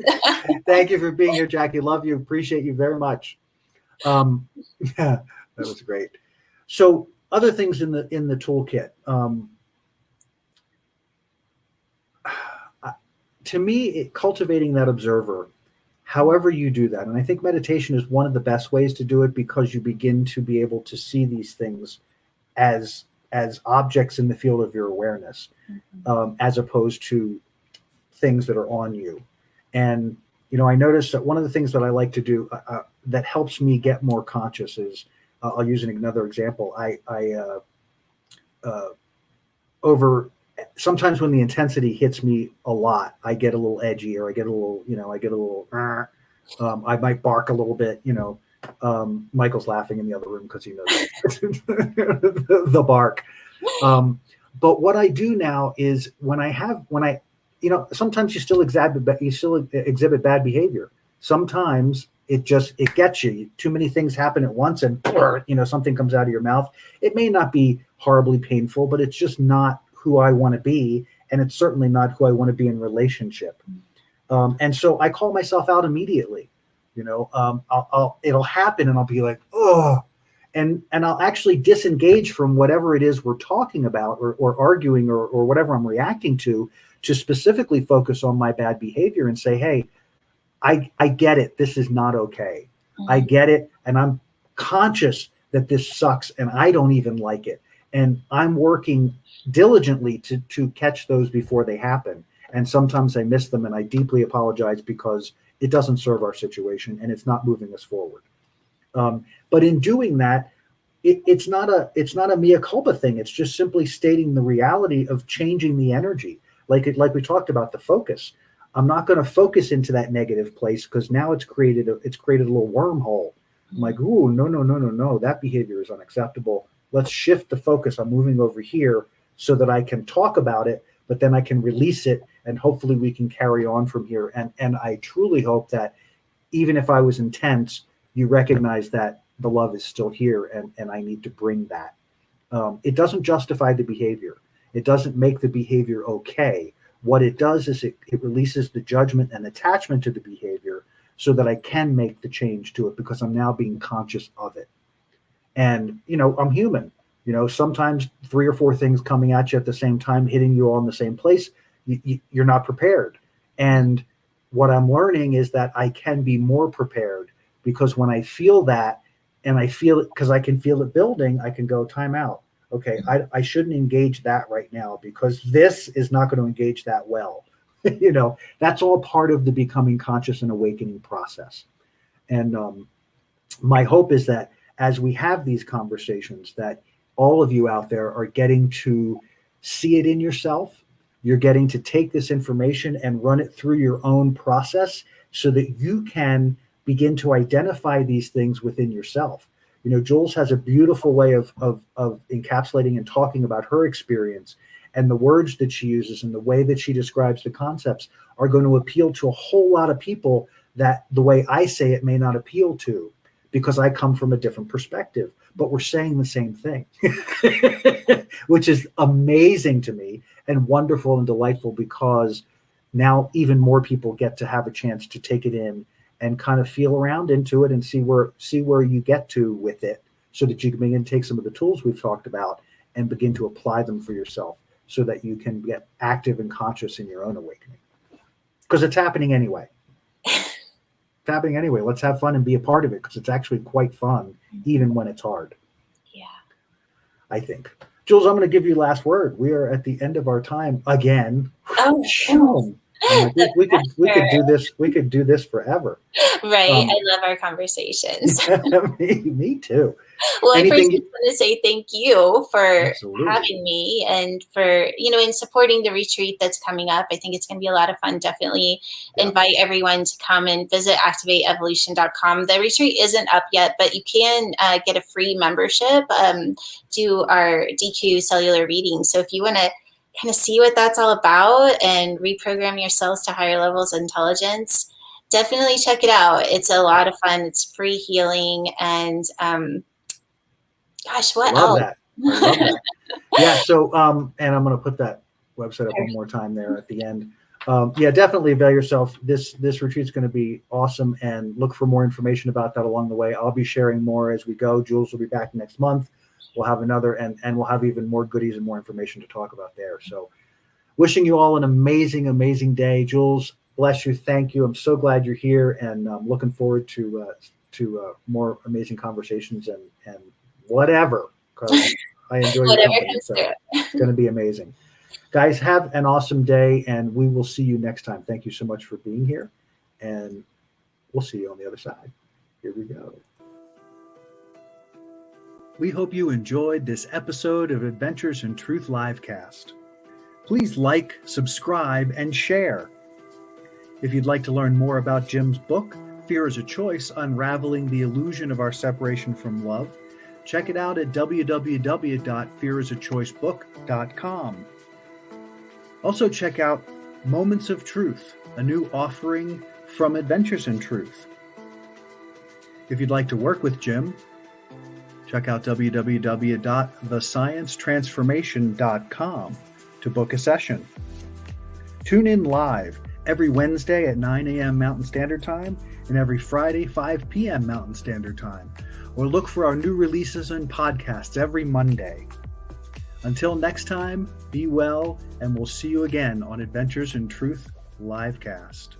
Thank you for being here, Jackie. Love you. Appreciate you very much. Yeah, that was great. So, other things in the toolkit. To me, cultivating that observer, however you do that, and I think meditation is one of the best ways to do it, because you begin to be able to see these things as objects in the field of your awareness, as opposed to things that are on you. And, I noticed that one of the things that I like to do that helps me get more conscious is, I'll use another example. Sometimes when the intensity hits me a lot, I get a little edgy, or I get a little, I might bark a little bit, Michael's laughing in the other room because he knows the bark. But what I do now is sometimes you still exhibit bad behavior. Sometimes it gets you. Too many things happen at once, and something comes out of your mouth. It may not be horribly painful, but it's just not who I want to be, and it's certainly not who I want to be in relationship. And so I call myself out immediately. It'll happen, and I'll be like, oh, and I'll actually disengage from whatever it is we're talking about, or arguing, or whatever I'm reacting to specifically focus on my bad behavior and say, hey, I get it. This is not okay. I get it, and I'm conscious that this sucks, and I don't even like it, and I'm working diligently to catch those before they happen. And sometimes I miss them, and I deeply apologize, because it doesn't serve our situation, and it's not moving us forward. But in doing that, it's not a mea culpa thing. It's just simply stating the reality of changing the energy. Like we talked about, the focus. I'm not going to focus into that negative place, because now it's created a little wormhole. I'm like, ooh, no, that behavior is unacceptable. Let's shift the focus. I'm moving over here so that I can talk about it, but then I can release it, and hopefully we can carry on from here. And I truly hope that even if I was intense, you recognize that the love is still here, and I need to bring that. It doesn't justify the behavior. It doesn't make the behavior okay. What it does is it releases the judgment and attachment to the behavior, so that I can make the change to it, because I'm now being conscious of it. And, I'm human. Sometimes 3 or 4 things coming at you at the same time, hitting you all in the same place, you're not prepared. And what I'm learning is that I can be more prepared, because when I feel that, and I feel it because I can feel it building, I can go, time out. Okay, I shouldn't engage that right now, because this is not going to engage that well. That's all part of the becoming conscious and awakening process. And my hope is that as we have these conversations, that all of you out there are getting to see it in yourself. You're getting to take this information and run it through your own process, so that you can begin to identify these things within yourself. Jewels has a beautiful way of encapsulating and talking about her experience, and the words that she uses and the way that she describes the concepts are going to appeal to a whole lot of people that the way I say it may not appeal to, because I come from a different perspective, but we're saying the same thing, which is amazing to me and wonderful and delightful, because now even more people get to have a chance to take it in and kind of feel around into it and see where you get to with it, so that you can begin to take some of the tools we've talked about and begin to apply them for yourself, so that you can get active and conscious in your own awakening. Because it's happening anyway. It's happening anyway. Let's have fun and be a part of it, because it's actually quite fun, even when it's hard. Yeah. I think. Jewels, I'm going to give you last word. We are at the end of our time again. Oh, we could do this. We could do this forever. Right. I love our conversations. Me too. Well, I first just want to say thank you for Absolutely. having me and for, in supporting the retreat that's coming up. I think it's going to be a lot of fun. Definitely invite everyone to come and visit activateevolution.com. The retreat isn't up yet, but you can get a free membership to our DECU cellular reading. So if you want to kind of see what that's all about and reprogram yourselves to higher levels of intelligence, definitely check it out. It's a lot of fun. It's free healing. And gosh, what else? I love that. Yeah. So, and I'm going to put that website up one more time there at the end. Definitely avail yourself. This retreat's going to be awesome, and look for more information about that along the way. I'll be sharing more as we go. Jules will be back next month. We'll have another, and we'll have even more goodies and more information to talk about there. So wishing you all an amazing, amazing day. Jules, bless you. Thank you. I'm so glad you're here, and I'm looking forward to more amazing conversations and whatever, because I enjoy your company. So it's going to be amazing. Guys, have an awesome day, and we will see you next time. Thank you so much for being here, and we'll see you on the other side. Here we go. We hope you enjoyed this episode of Adventures in Truth Livecast. Please like, subscribe, and share. If you'd like to learn more about Jim's book, Fear is a Choice, Unraveling the Illusion of Our Separation from Love, check it out at www.fearisachoicebook.com. Also check out Moments of Truth, a new offering from Adventures in Truth. If you'd like to work with Jim, check out www.thesciencetransformation.com to book a session. Tune in live every Wednesday at 9 a.m. Mountain Standard Time and every Friday, 5 p.m. Mountain Standard Time. Or look for our new releases and podcasts every Monday. Until next time, be well, and we'll see you again on Adventures in Truth Livecast.